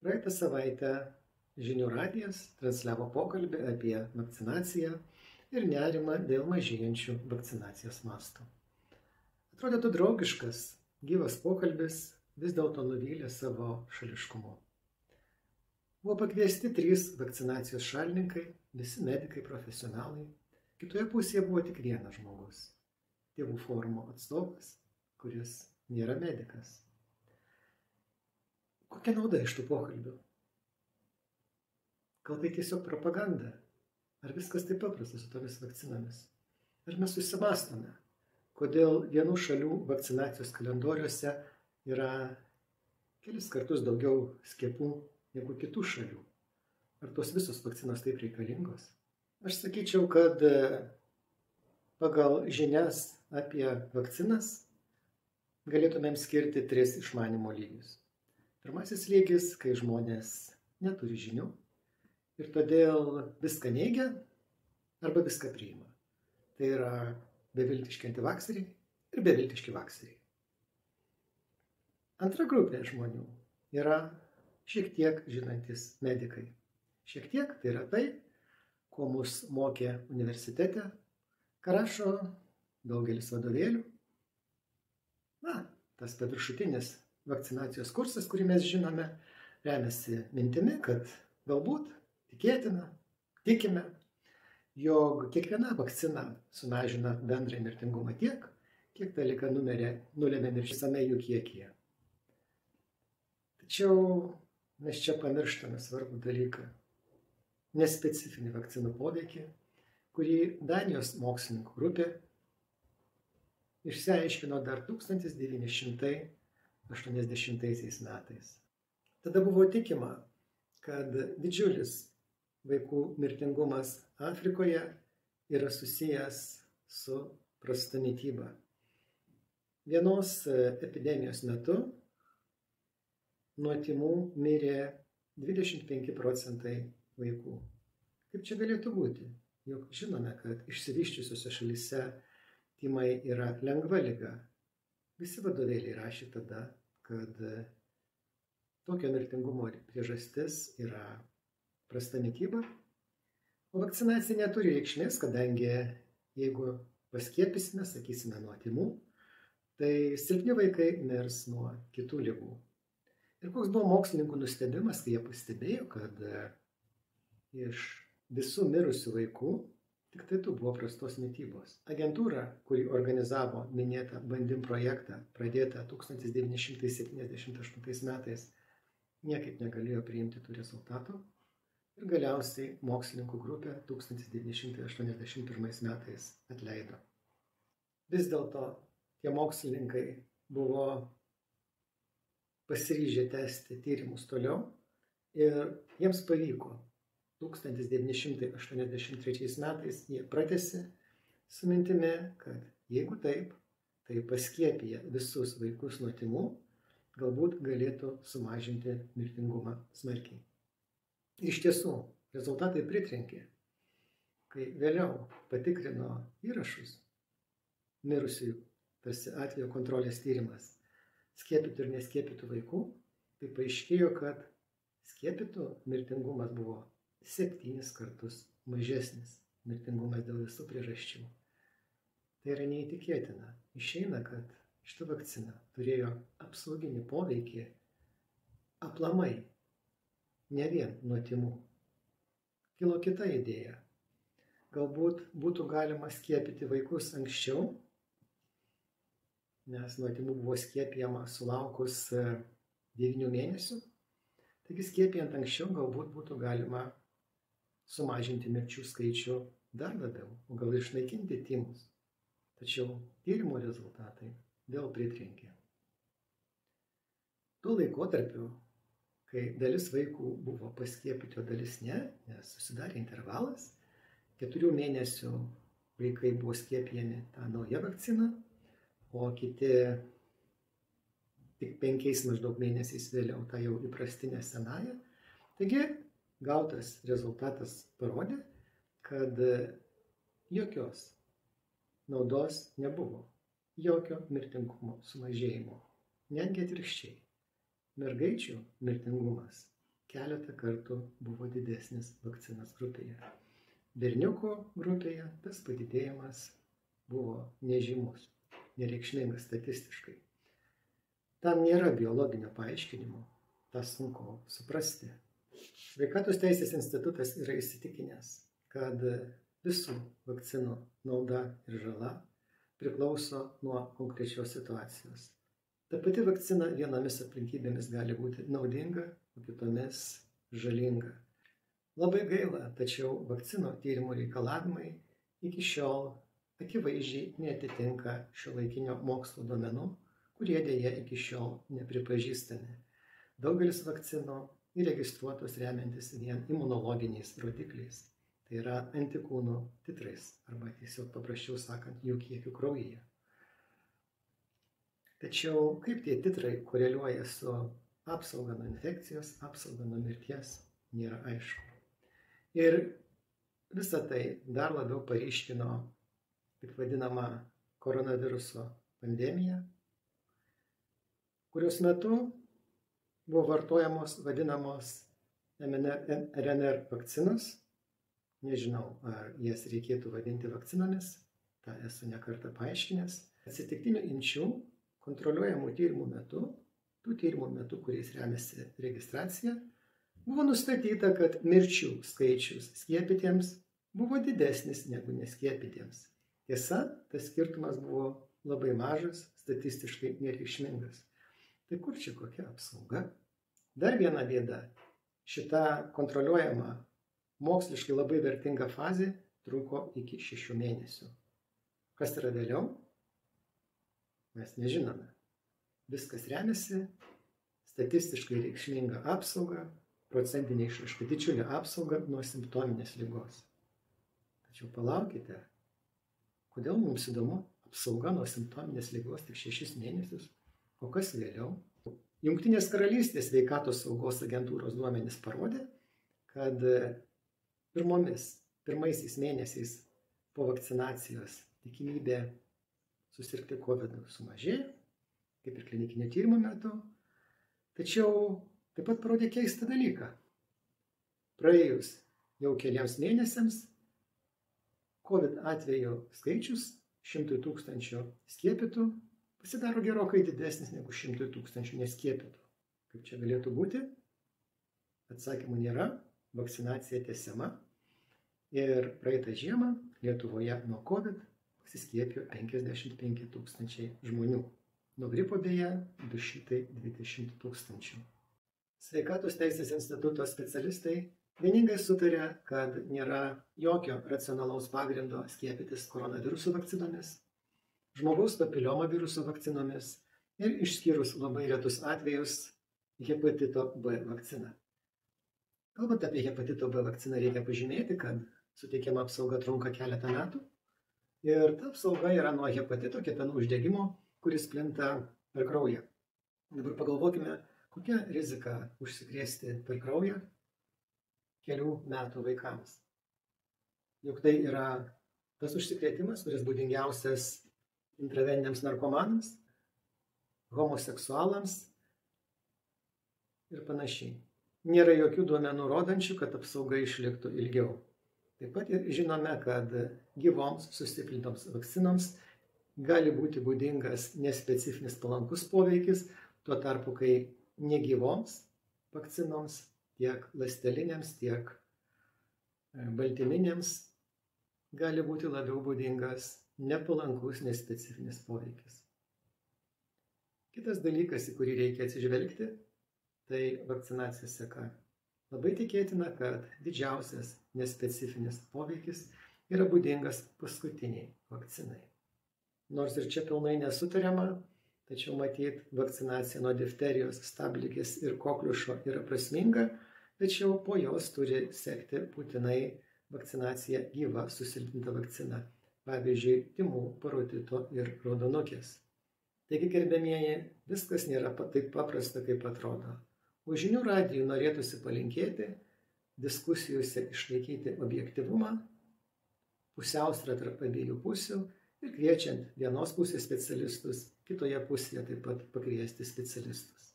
Praeitą savaitę žinių radijas transliavo pokalbį apie vakcinaciją ir nerimą dėl mažėjančių vakcinacijos mastų. Atrodytų draugiškas, gyvas pokalbis vis dėlto nuvylė savo šališkumu. Buvo pakviesti 3 vakcinacijos šalininkai, visi medikai, profesionalai. Kitoje pusėje buvo tik vienas žmogus – tėvų forumo atstovas, kuris nėra medikas. Kokia nauda iš tų pokalbių? Gal tai tiesiog propaganda? Ar viskas taip paprasta su tomis vakcinomis? Ar mes susimąstome, kodėl vienų šalių vakcinacijos kalendoriuose yra kelis kartus daugiau skiepų negu kitų šalių? Ar tos visos vakcinos taip reikalingos? Aš sakyčiau, kad pagal žinias apie vakcinas galėtumėm skirti 3 išmanimo lygius. Pirmasis lygis, kai žmonės neturi žinių ir todėl viską neigia arba viską priima. Tai yra beviltiški antivakseriai ir beviltiški vakseriai. Antra grupė žmonių yra šiek tiek žinantis medikai. Šiek tiek tai yra tai, ko mus mokė universitete, ką rašo daugelis vadovėlių. Tas paviršutinis vakcinacijos kursas, kurį mes žinome, remiasi mintimi, kad galbūt tikėtina, tikime, jog kiekviena vakcina sumažina bendrą mirtingumą tiek, kiek ta liga nulemia mirčių visame jų kiekyje. Tačiau mes čia pamirštame svarbų dalyką – nespecifinį vakcinų poveikį, kurį Danijos mokslininkų grupė išsiaiškino dar 1980 metais. Tada buvo tikima, kad didžiulis vaikų mirtingumas Afrikoje yra susijęs su prasta mityba. Vienos epidemijos metu nuo tymų mirė 25 procentai vaikų. Kaip čia galėtų būti? Juk žinome, kad išsivysčiusiose šalyse tymai yra lengva liga. Visi vadovėliai rašė tada, kad tokio mirtingumo priežastis yra prasta mityba, o vakcinacija neturi reikšmės, kadangi jeigu paskiepysime, sakysime, nuo tymų, tai silpni vaikai mirs nuo kitų ligų. Ir koks buvo mokslininkų nustebimas, kai jie pastebėjo, kad iš visų mirusių vaikų tik tai buvo prastos mitybos. Agentūra, kuri organizavo minėtą bandim projektą, pradėtą 1978 metais, niekaip negalėjo priimti tų rezultatų ir galiausiai mokslininkų grupė 1981 metais atleido. Vis dėlto tie mokslininkai buvo pasiryžę tęsti tyrimus toliau ir jiems pavyko. 1983 metais jie pratęsė su mintimi, kad jeigu taip, tai paskiepiję visus vaikus nuo tymų, galbūt galėtų sumažinti mirtingumą smarkiai. Ir iš tiesų, rezultatai pritrenkė, kai vėliau patikrino įrašus mirusiųjų, tarsi atvejo kontrolės tyrimas, skiepytų ir neskiepytų vaikų, tai paaiškėjo, kad skiepytų mirtingumas buvo 7 kartus mažesnis mirtingumas dėl visų priežasčių. Tai yra neįtikėtina. Išeina, kad šita vakcina turėjo apsauginį poveikį aplamai, ne vien nuo tymų. Kilo kita idėja. Galbūt būtų galima skiepyti vaikus anksčiau, nes nuo tymų buvo skiepijama sulaukus 9 mėnesių. Taigi skiepijant anksčiau galbūt būtų galima sumažinti mirčių skaičių dar labiau, o gal išnaikinti tymus. Tačiau tyrimo rezultatai vėl pritrenkė. Tuo laikotarpiu, kai dalis vaikų buvo paskiepyti, o dalis ne, nes susidarė intervalas, 4 mėnesių vaikai buvo skiepijami tą naują vakciną, o kiti tik 5 maždaug mėnesiais vėliau tą jau įprastinę senąją. Taigi, gautas rezultatas parodė, kad jokios naudos nebuvo, jokio mirtingumo sumažėjimo, netgi atvirkščiai. Mergaičių mirtingumas keletą kartų buvo didesnis vakcinos grupėje. Berniukų grupėje tas padidėjimas buvo nežymus, nereikšmingas statistiškai. Tam nėra biologinio paaiškinimo, tą sunku suprasti. Sveikatos teisės institutas yra įsitikinęs, kad visų vakcinų nauda ir žala priklauso nuo konkrečios situacijos. Ta pati vakcina vienomis aplinkybėmis gali būti naudinga, o kitomis žalinga. Labai gaila, tačiau vakcinų tyrimų reikalavimai iki šiol akivaizdžiai neatitinka šiuolaikinio mokslo duomenų, kurie dėja iki šiol nepripažįstami. Daugelis vakcinų įregistruotos remiantis vien imunologiniais rodikliais, tai yra antikūnų titrais, arba tiesiog paprasčiau sakant, jų kiekiu kraujyje. Tačiau kaip tie titrai koreliuoja su apsauga nuo infekcijos, apsauga nuo mirties, nėra aišku. Ir visą tai dar labiau paryškino taip vadinamą koronaviruso pandemiją, kurios metu buvo vartojamos vadinamos RNR vakcinos. Nežinau, ar jas reikėtų vadinti vakcinomis, tą esu ne kartą paaiškinęs. Atsitiktinių imčių kontroliuojamų tyrimų metu, tų tyrimų metu, kuriais remiasi registracija, buvo nustatyta, kad mirčių skaičius skiepytiems buvo didesnis negu neskiepytiems. Tiesa, tas skirtumas buvo labai mažas, statistiškai nereikšmingas. Tai kur čia kokia apsauga? Dar viena bėda. Šita kontroliuojama, moksliškai labai vertinga fazė truko iki 6 mėnesių. Kas yra vėliau? Mes nežinome. Viskas remiasi statistiškai reikšminga apsauga, procentinė išraiška, didžiulė apsauga nuo simptominės ligos. Tačiau palaukite, kodėl mums įdomu apsauga nuo simptominės ligos tik 6 mėnesius, o kas vėliau? Jungtinės karalystės sveikatos saugos agentūros duomenys parodė, kad pirmaisiais mėnesiais po vakcinacijos tikimybė susirgti COVID sumažėjo, kaip ir klinikinio tyrimo metu. Tačiau taip pat parodė keistą dalyką. Praėjus jau keliams mėnesiams COVID atvejų skaičius 100 000 skiepytų pasidaro gerokai didesnis negu 100 000 neskiepytų. Kaip čia galėtų būti? Atsakymų nėra, vakcinacija tęsiama ir praeitą žiemą Lietuvoje nuo COVID pasiskiepijo 55 000 žmonių. Nuo gripo beje 220 000. Sveikatos teisės instituto specialistai vieningai sutarė, kad nėra jokio racionalaus pagrindo skiepytis koronaviruso vakcinomis, žmogaus papiliomo viruso vakcinomis ir išskyrus labai retus atvejus hepatito B vakciną. Kalbant apie hepatito B vakciną, reikia pažymėti, kad suteikiama apsauga trunka keletą metų ir ta apsauga yra nuo hepatito kepenų uždegimo, kuris plinta per kraują. Dabar pagalvokime, kokia rizika užsikrėsti per kraują kelių metų vaikams. Juk tai yra tas užsikrėtimas, kuris būdingiausias intraveniniams narkomanams, homoseksualams ir panašiai. Nėra jokių duomenų rodančių, kad apsauga išliktų ilgiau. Taip pat ir žinome, kad gyvoms sustiprintoms vakcinoms gali būti būdingas nespecifinis palankus poveikis, tuo tarpu, kai negyvoms vakcinoms, tiek ląstelinėms, tiek baltyminėms, gali būti labiau būdingas nepalankus nespecifinis poveikis. Kitas dalykas, į kurį reikia atsižvelgti, tai vakcinacijos seka. Labai tikėtina, kad didžiausias nespecifinis poveikis yra būdingas paskutiniai vakcinai. Nors ir čia pilnai nesutariama, tačiau matyt, vakcinacija nuo difterijos, stabligės ir kokliušo yra prasminga, tačiau po jos turi sekti būtinai vakcinacija gyva susilpninta vakcina, pavyzdžiui, tymų, parotito ir raudonukės. Taigi, gerbiamieji, viskas nėra taip paprasta, kaip atrodo. O Žinių radijui norėtųsi palinkėti diskusijose išlaikyti objektyvumą, pusiausvyrą tarp abiejų pusių ir kviečiant vienos pusės specialistus, kitoje pusėje taip pat pakviesti specialistus.